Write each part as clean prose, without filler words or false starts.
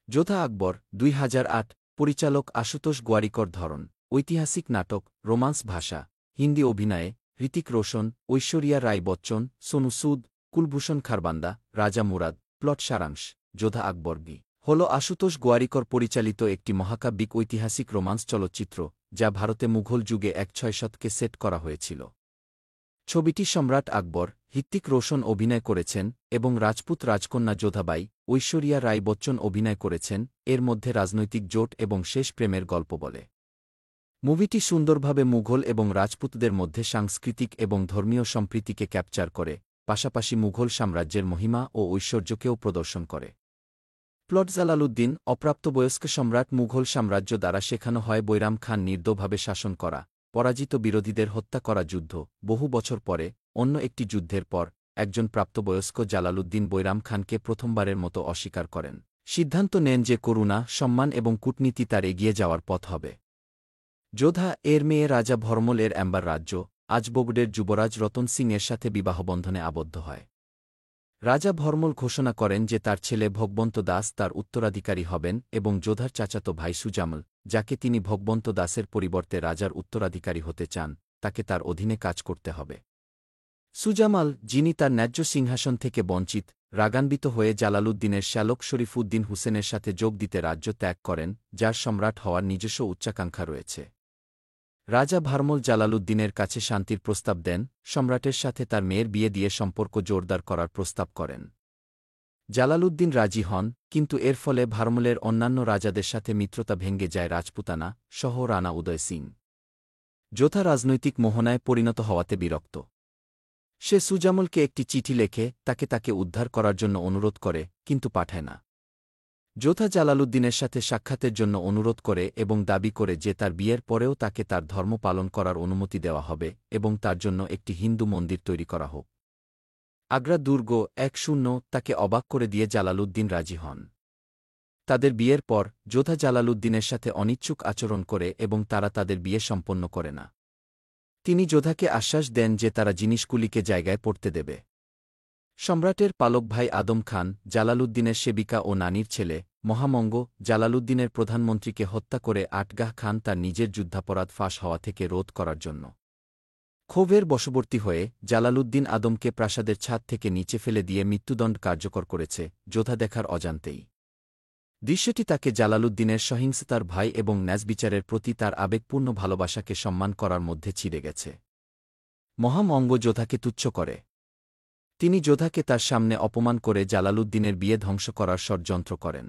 যোধা আকবর ২০০৮ পরিচালক আশুতোষ গোয়ারিকর ধরন ঐতিহাসিক নাটক রোমান্স ভাষা হিন্দি অভিনয়ে হৃতিক রোশন ঐশ্বরিয়া রায় বচ্চন সোনু সুদ কুলভূষণ খারবান্দা রাজা মুরাদ প্লট সারাংশ যোধা আকবর হল আশুতোষ গোয়ারিকর পরিচালিত একটি মহাকাব্যিক ঐতিহাসিক রোমান্স চলচ্চিত্র যা ভারতে মুঘল যুগে ১৬ শতকে সেট করা হয়েছিল। ছবিটি সম্রাট আকবর হৃতিক রোশন অভিনয় করেছেন এবং রাজপুত রাজকন্যা যোধাবাই ঐশ্বরিয়া রায় বচ্চন অভিনয় করেছেন। এর মধ্যে রাজনৈতিক জোট এবং শেষ প্রেমের গল্প বলে। মুভিটি সুন্দরভাবে মুঘল এবং রাজপুতদের মধ্যে সাংস্কৃতিক এবং ধর্মীয় সম্প্রীতিকে ক্যাপচার করে, পাশাপাশি মুঘল সাম্রাজ্যের মহিমা ও ঐশ্বর্যকেও প্রদর্শন করে। প্লট জালালউদ্দিন অপ্রাপ্তবয়স্ক সম্রাট মুঘল সাম্রাজ্য দ্বারা শেখানো হয় বৈরাম খান নির্দয়ভাবে শাসন করা, পরাজিত বিরোধীদের হত্যা করা যুদ্ধ। বহু বছর পরে অন্য একটি যুদ্ধের পর একজন প্রাপ্তবয়স্ক জালালউদ্দিন বৈরাম খানকে প্রথমবারের মতো অস্বীকার করেন, সিদ্ধান্ত নেন যে করুণা সম্মান এবং কূটনীতি তার এগিয়ে যাওয়ার পথ হবে। যোধা এর মেয়ে রাজা ভরমল এর অ্যাম্বার রাজ্য আজবগডের যুবরাজ রতন সিং এর সাথে বিবাহবন্ধনে আবদ্ধ হয়। রাজা ভরমল ঘোষণা করেন যে তার ছেলে ভগবন্ত দাস তার উত্তরাধিকারী হবেন এবং যোধার চাচাতো ভাই সুজামল, যাকে তিনি ভগবন্ত দাসের পরিবর্তে রাজার উত্তরাধিকারী হতে চান, তাকে তার অধীনে কাজ করতে হবে। সুজামাল, যিনি তার ন্যায্য সিংহাসন থেকে বঞ্চিত, রাগান্বিত হয়ে জালালউদ্দিনের শ্যালক শরীফ উদ্দিন হুসেনের সাথে যোগ দিতে রাজ্য ত্যাগ করেন, যার সম্রাট হওয়ার নিজস্ব উচ্চাকাঙ্ক্ষা রয়েছে। রাজা ভারমল জালালউদ্দিনের কাছে শান্তির প্রস্তাব দেন, সম্রাটের সাথে তার মেয়ের বিয়ে দিয়ে সম্পর্ক জোরদার করার প্রস্তাব করেন। জালালউদ্দিন রাজি হন, কিন্তু এর ফলে ভারমলের অন্যান্য রাজাদের সাথে মিত্রতা ভেঙে যায় রাজপুতানা সহ রানা উদয় সিং। যোধা রাজনৈতিক মোহনায় পরিণত হওয়াতে বিরক্ত। সে সুজামলকে একটি চিঠি লেখে তাকে উদ্ধার করার জন্য অনুরোধ করে, কিন্তু পাঠায় না। যোধা জালালউদ্দিনের সাথে সাক্ষাতের জন্য অনুরোধ করে এবং দাবি করে যে তার বিয়ের পরেও তাকে তার ধর্ম পালন করার অনুমতি দেওয়া হবে এবং তার জন্য একটি হিন্দু মন্দির তৈরি করা হোক। আগ্রা দুর্গ ১-০ তাকে অবাক করে দিয়ে জালালউদ্দিন রাজি হন। তাদের বিয়ের পর যোধা জালালউদ্দিনের সাথে অনিচ্ছুক আচরণ করে এবং তারা তাদের বিয়ে সম্পন্ন করে না। তিনি যোধাকে আশ্বাস দেন যে তারা জিনিসগুলিকে জায়গায় পড়তে দেবে। সম্রাটের পালক ভাই আদম খান, জালালউদ্দিনের সেবিকা ও নানির ছেলে, মহামঙ্গ, জালালউদ্দিনের প্রধানমন্ত্রীকে হত্যা করে আটগাহ খান তার নিজের যুদ্ধাপরাধ ফাঁস হওয়া থেকে রোধ করার জন্য ক্ষোভের বশবর্তী হয়ে জালালউদ্দিন আদমকে প্রাসাদের ছাদ থেকে নিচে ফেলে দিয়ে মৃত্যুদণ্ড কার্যকর করেছে, যোধা দেখার অজান্তেই। দৃশ্যটি তাকে জালালউদ্দিনের সহিংসতার ভয় এবং ন্যায়বিচারের প্রতি তার আবেগপূর্ণ ভালোবাসাকে সম্মান করার মধ্যে ছিঁড়ে গেছে। মহামঙ্গ যোধাকে তুচ্ছ করে। তিনি যোধাকে তার সামনে অপমান করে জালালউদ্দিনের বিয়ে ধ্বংস করার ষড়যন্ত্র করেন।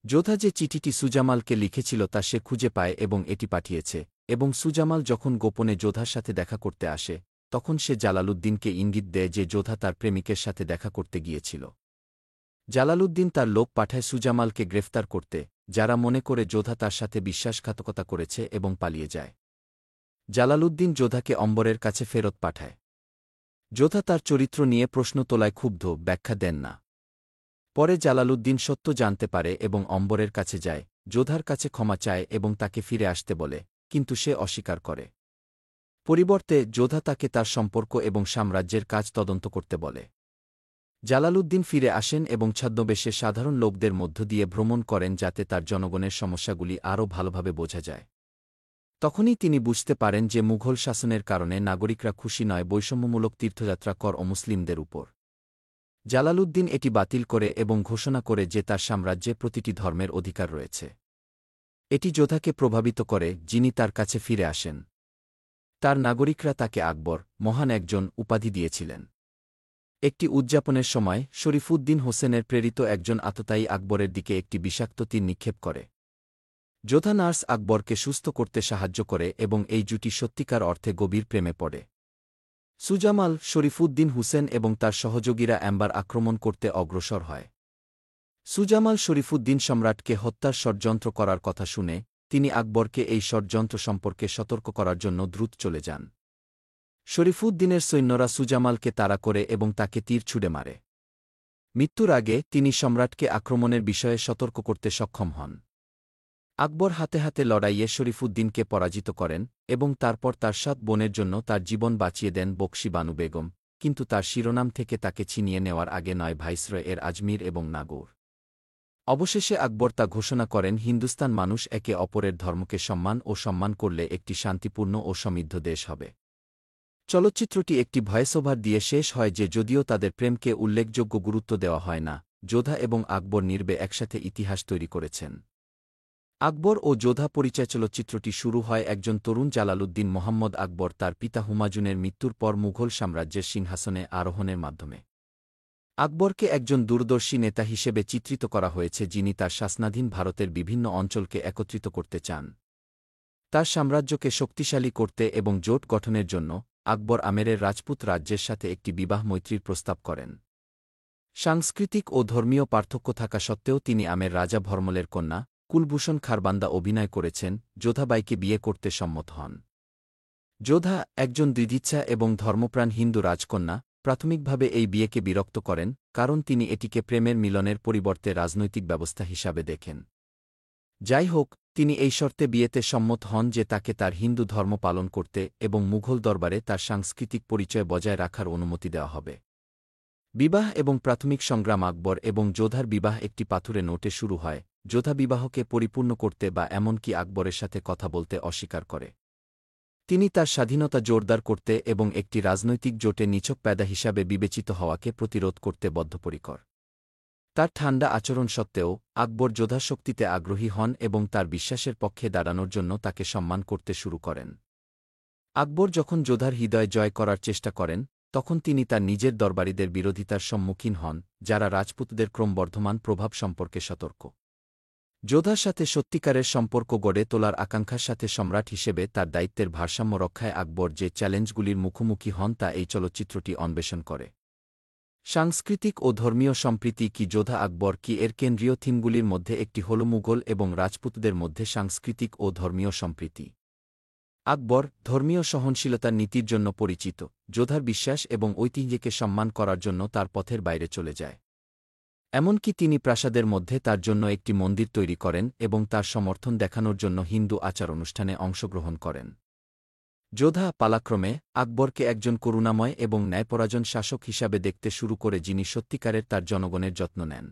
যোধা যে চিঠিটি সুজামালকে লিখেছিল তা সে খুঁজে পায় এবং এটি পাঠিয়েছে, এবং সুজামাল যখন গোপনে যোধার সাথে দেখা করতে আসে, তখন সে জালালউদ্দিনকে ইঙ্গিত দেয় যে যোধা তার প্রেমিকের সাথে দেখা করতে গিয়েছিল। জালালউদ্দিন তার লোক পাঠায় সুজামালকে গ্রেফতার করতে, যারা মনে করে যোধা তার সাথে বিশ্বাসঘাতকতা করেছে এবং পালিয়ে যায়। জালালউদ্দিন যোধাকে অম্বরের কাছে ফেরত পাঠায়। যোধা তার চরিত্র নিয়ে প্রশ্ন তোলায় ক্ষুব্ধ, ব্যাখ্যা দেন না। পরে জালালউদ্দিন সত্য জানতে পারে এবং অম্বরের কাছে যায়, যোধার কাছে ক্ষমা চায় এবং তাকে ফিরে আসতে বলে, কিন্তু সে অস্বীকার করে। পরিবর্তে যোধা তাকে তার সম্পর্ক এবং সাম্রাজ্যের কাজ তদন্ত করতে বলে। জালালউদ্দিন ফিরে আসেন এবং ছদ্মবেশে সাধারণ লোকদের মধ্য দিয়ে ভ্রমণ করেন যাতে তার জনগণের সমস্যাগুলি আরও ভালোভাবে বোঝা যায়। তখনই তিনি বুঝতে পারেন যে মুঘল শাসনের কারণে নাগরিকরা খুশি নয় বৈষম্যমূলক তীর্থযাত্রা কর অমুসলিমদের উপর। জালালউদ্দিন এটি বাতিল করে এবং ঘোষণা করে যে তার সাম্রাজ্যে প্রতিটি ধর্মের অধিকার রয়েছে। এটি যোধাকে প্রভাবিত করে, যিনি তার কাছে ফিরে আসেন। তার নাগরিকরা তাকে আকবর, মহান একজন, উপাধি দিয়েছিলেন। একটি উদযাপনের সময় শরীফুদ্দিন হোসেনের প্রেরিত একজন আততায়ী আকবরের দিকে একটি বিষাক্ত তীর নিক্ষেপ করে। যোধা নার্স আকবরকে সুস্থ করতে সাহায্য করে এবং এই জুটি সত্যিকার অর্থে গভীর প্রেমে পড়ে। সুজামাল, শরীফুদ্দিন হুসেন এবং তার সহযোগীরা অ্যাম্বার আক্রমণ করতে অগ্রসর হয়। সুজামাল শরীফুদ্দিন সম্রাটকে হত্যার ষড়যন্ত্র করার কথা শুনে তিনি আকবরকে এই ষড়যন্ত্র সম্পর্কে সতর্ক করার জন্য দ্রুত চলে যান। শরীফুদ্দিনের সৈন্যরা সুজামালকে তাড়া করে এবং তাকে তীর ছুঁড়ে মারে। মৃত্যুর আগে তিনি সম্রাটকে আক্রমণের বিষয়ে সতর্ক করতে সক্ষম হন। আকবর হাতে হাতে লড়াইয়ে শরীফুদ্দিনকে পরাজিত করেন এবং তারপর তার ৭ বোনের জন্য তার জীবন বাঁচিয়ে দেন বকশী বানু বেগম, কিন্তু তার শিরোনাম থেকে তাকে ছিনিয়ে নেওয়ার আগে ৯ ভাইসরয় এর আজমির এবং নাগৌর। অবশেষে আকবর তা ঘোষণা করেন, হিন্দুস্তান মানুষ একে অপরের ধর্মকে সম্মান ও সম্মান করলে একটি শান্তিপূর্ণ ও সমৃদ্ধ দেশ হবে। চলচ্চিত্রটি একটি ভয়েসওভার দিয়ে শেষ হয় যে যদিও তাদের প্রেমকে উল্লেখযোগ্য গুরুত্ব দেওয়া হয় না, যোধা এবং আকবর নির্বে একসাথে ইতিহাস তৈরি করেছেন। আকবর ও যোধা পরিচয় চলচ্চিত্রটি শুরু হয় একজন তরুণ জালালউদ্দিন মোহাম্মদ আকবর তার পিতা হুমায়ুনের মৃত্যুর পর মুঘল সাম্রাজ্যের সিংহাসনে আরোহণের মাধ্যমে। আকবরকে একজন দূরদর্শী নেতা হিসেবে চিত্রিত করা হয়েছে যিনি তার শাসনাধীন ভারতের বিভিন্ন অঞ্চলকে একত্রিত করতে চান। তার সাম্রাজ্যকে শক্তিশালী করতে এবং জোট গঠনের জন্য আকবর আমেরের রাজপুত রাজ্যের সাথে একটি বিবাহ মৈত্রীর প্রস্তাব করেন। সাংস্কৃতিক ও ধর্মীয় পার্থক্য থাকা সত্ত্বেও তিনি আমের রাজা ভরমলের কন্যা কুলভূষণ খারবান্দা অভিনয় করেছেন যোধাবাইকে বিয়ে করতে সম্মত হন। যোধা একজন দ্বিধিচ্ছা এবং ধর্মপ্রাণ হিন্দু রাজকন্যা প্রাথমিকভাবে এই বিয়েকে বিরক্ত করেন কারণ তিনি এটিকে প্রেমের মিলনের পরিবর্তে রাজনৈতিক ব্যবস্থা হিসাবে দেখেন। যাই হোক, তিনি এই শর্তে বিয়েতে সম্মত হন যে তাকে তার হিন্দু ধর্ম পালন করতে এবং মুঘল দরবারে তার সাংস্কৃতিক পরিচয় বজায় রাখার অনুমতি দেওয়া হবে। বিবাহ এবং প্রাথমিক সংগ্রাম আকবর এবং যোধার বিবাহ একটি পাথুরে নোটে শুরু হয়। যোধা বিবাহকে পরিপূর্ণ করতে বা এমনকি আকবরের সাথে কথা বলতে অস্বীকার করে। তিনি তার স্বাধীনতা জোরদার করতে এবং একটি রাজনৈতিক জোটে নিছক প্যাদা হিসাবে বিবেচিত হওয়াকে প্রতিরোধ করতে বদ্ধপরিকর। তার ঠান্ডা আচরণ সত্ত্বেও আকবর যোধার শক্তিতে আগ্রহী হন এবং তার বিশ্বাসের পক্ষে দাঁড়ানোর জন্য তাকে সম্মান করতে শুরু করেন। আকবর যখন যোধার হৃদয় জয় করার চেষ্টা করেন তখন তিনি তার নিজের দরবারীদের বিরোধিতার সম্মুখীন হন যারা রাজপুতদের ক্রমবর্ধমান প্রভাব সম্পর্কে সতর্ক। যোধার সাথে সত্যিকারের সম্পর্ক গড়ে তোলার আকাঙ্ক্ষার সাথে সম্রাট হিসেবে তার দায়িত্বের ভারসাম্য রক্ষায় আকবর যে চ্যালেঞ্জগুলির মুখোমুখি হন তা এই চলচ্চিত্রটি অন্বেষণ করে। সাংস্কৃতিক ও ধর্মীয় সম্প্রীতি কি যোধা আকবর কি এর কেন্দ্রীয় থিমগুলির মধ্যে একটি হল মুঘল এবং রাজপুতদের মধ্যে সাংস্কৃতিক ও ধর্মীয় সম্প্রীতি। আকবর ধর্মীয় সহনশীলতার নীতির জন্য পরিচিত, যোধার বিশ্বাস এবং ঐতিহ্যকে সম্মান করার জন্য তার পথের বাইরে চলে যায়। এমনকি তিনি প্রাসাদের মধ্যে তার জন্য একটি মন্দির তৈরি করেন এবং তার সমর্থন দেখানোর জন্য হিন্দু আচার অনুষ্ঠানে অংশগ্রহণ করেন। যোধা পালাক্রমে আকবরকে একজন করুণাময় এবং ন্যায়পরায়ণ শাসক হিসাবে দেখতে শুরু করে যিনি সত্যিকারের তার জনগণের যত্ন নেন।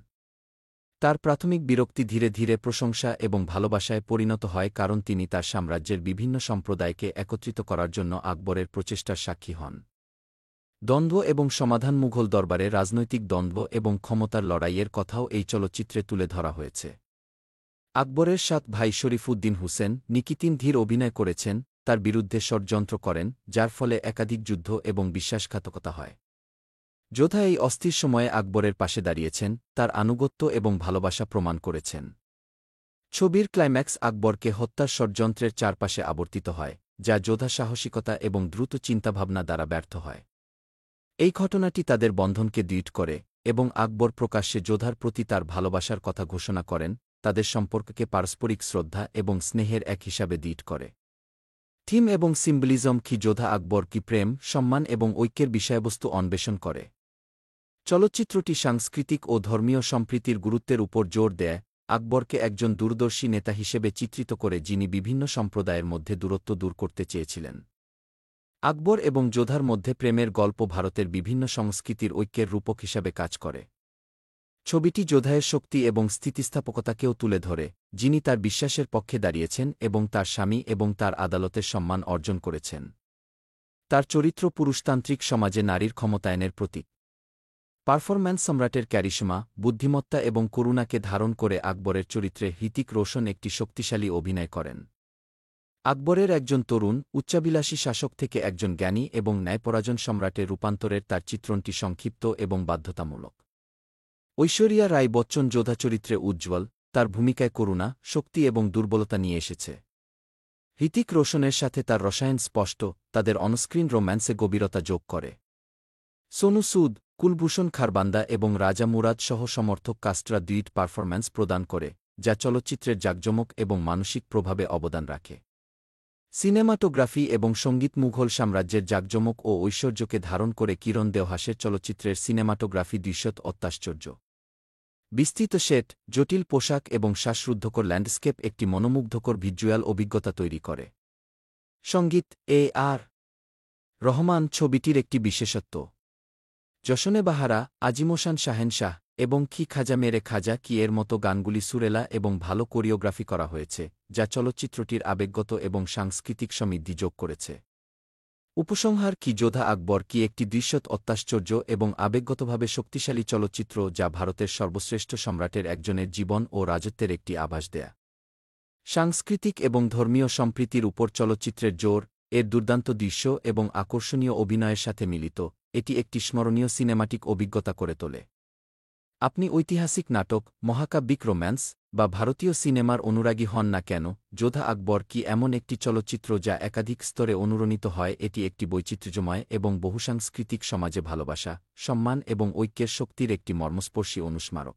তার প্রাথমিক বিরক্তি ধীরে ধীরে প্রশংসা এবং ভালোবাসায় পরিণত হয় কারণ তিনি তার সাম্রাজ্যের বিভিন্ন সম্প্রদায়কে একত্রিত করার জন্য আকবরের প্রচেষ্টার সাক্ষী হন। দ্বন্দ্ব এবং সমাধান মুঘল দরবারে রাজনৈতিক দ্বন্দ্ব এবং ক্ষমতার লড়াইয়ের কথাও এই চলচ্চিত্রে তুলে ধরা হয়েছে। আকবরের ৭ ভাই শরীফউদ্দিন হুসেন নিকিতিন ধীর অভিনয় করেছেন, তার বিরুদ্ধে ষড়যন্ত্র করেন যার ফলে একাধিক যুদ্ধ এবং বিশ্বাসঘাতকতা হয়। যোধা এই অস্থির সময়ে আকবরের পাশে দাঁড়িয়েছেন, তার আনুগত্য এবং ভালোবাসা প্রমাণ করেছেন। ছবির ক্লাইম্যাক্স আকবরকে হত্যার ষড়যন্ত্রের চারপাশে আবর্তিত হয়, যা যোধা সাহসিকতা এবং দ্রুত চিন্তাভাবনা দ্বারা ব্যর্থ হয়। এই ঘটনাটি তাদের বন্ধনকে দৃঢ় করে এবং আকবর প্রকাশ্যে যোধার প্রতি তার ভালোবাসার কথা ঘোষণা করেন, তাদের সম্পর্ককে পারস্পরিক শ্রদ্ধা এবং স্নেহের এক হিসাবে দৃঢ় করে। থিম এবং সিম্বলিজম কি যোধা আকবর কি প্রেম, সম্মান এবং ঐক্যের বিষয়বস্তু অন্বেষণ করে। চলচ্চিত্রটি সাংস্কৃতিক ও ধর্মীয় সম্প্রীতির গুরুত্বের উপর জোর দেয়, আকবরকে একজন দূরদর্শী নেতা হিসেবে চিত্রিত করে যিনি বিভিন্ন সম্প্রদায়ের মধ্যে দূরত্ব দূর করতে চেয়েছিলেন। আকবর এবং যোধার মধ্যে প্রেমের গল্প ভারতের বিভিন্ন সংস্কৃতির ঐক্যের রূপক হিসাবে কাজ করে। ছবিটি যোধায়ের শক্তি এবং স্থিতিস্থাপকতাকেও তুলে ধরে, যিনি তার বিশ্বাসের পক্ষে দাঁড়িয়েছেন এবং তার স্বামী এবং তার আদালতের সম্মান অর্জন করেছেন। তার চরিত্র পুরুষতান্ত্রিক সমাজে নারীর ক্ষমতায়নের প্রতীক। পারফরম্যান্স সম্রাটের ক্যারিশমা, বুদ্ধিমত্তা এবং করুণাকে ধারণ করে আকবরের চরিত্রে হৃতিক রোশন একটি শক্তিশালী অভিনয় করেন। আকবরের একজন তরুণ, উচ্চাভিলাষী শাসক থেকে একজন জ্ঞানী এবং ন্যায়পরায়ণ সম্রাটে রূপান্তরের তার চিত্রণটি সংক্ষিপ্ত এবং বাধ্যতামূলক। ঐশ্বরিয়া রাই বচ্চন যোধা চরিত্রে উজ্জ্বল, তার ভূমিকায় করুণা, শক্তি এবং দুর্বলতা নিয়ে এসেছে। হৃতিক রোশনের সাথে তার রসায়ন স্পষ্ট, তাদের অনস্ক্রিন রোম্যান্সে গভীরতা যোগ করে। সোনু সুদ, কুলভূষণ খারবান্দা এবং রাজা মুরাদ সহ সমর্থক কাস্টরা দৃঢ় পারফরম্যান্স প্রদান করে, যা চলচ্চিত্রের জাঁকজমক এবং মানসিক প্রভাবে অবদান রাখে। সিনেমাটোগ্রাফি এবং সঙ্গীত মুঘল সাম্রাজ্যের জাঁকজমক ও ঐশ্বর্যকে ধারণ করে কিরণ দেওহাসের চলচ্চিত্রের সিনেমাটোগ্রাফি দৃশ্যত অত্যাশ্চর্য। বিস্তৃত সেট, জটিল পোশাক এবং শ্বাসরুদ্ধকর ল্যান্ডস্কেপ একটি মনোমুগ্ধকর ভিজুয়াল অভিজ্ঞতা তৈরি করে। সঙ্গীত এ.আর. রহমান ছবিটির একটি বিশেষত্ব। জশনে বাহারা, আজিমোশান শাহেনশাহ, এবং কি খাজা মেরে খাজা কি এর মতো গানগুলি সুরেলা এবং ভালো কোরিওগ্রাফি করা হয়েছে, যা চলচ্চিত্রটির আবেগগত এবং সাংস্কৃতিক সমৃদ্ধি যোগ করেছে। উপসংহার কি যোধা আকবর কি একটি দৃশ্যত অত্যাশ্চর্য এবং আবেগগতভাবে শক্তিশালী চলচ্চিত্র যা ভারতের সর্বশ্রেষ্ঠ সম্রাটের একজনের জীবন ও রাজত্বের একটি আভাস দেয়া। সাংস্কৃতিক এবং ধর্মীয় সম্প্রীতির উপর চলচ্চিত্রের জোর, এর দুর্দান্ত দৃশ্য এবং আকর্ষণীয় অভিনয়ের সাথে মিলিত, এটি একটি স্মরণীয় সিনেমাটিক অভিজ্ঞতা করে তোলে। আপনি ঐতিহাসিক নাটক, মহাকাব্যিক রোম্যান্স বা ভারতীয় সিনেমার অনুরাগী হন না কেন, যোধা আকবর কি এমন একটি চলচ্চিত্র যা একাধিক স্তরে অনুরণিত হয়। এটি একটি বৈচিত্র্যময় এবং বহুসাংস্কৃতিক সমাজে ভালোবাসা, সম্মান এবং ঐক্যের শক্তির একটি মর্মস্পর্শী অনুস্মারক।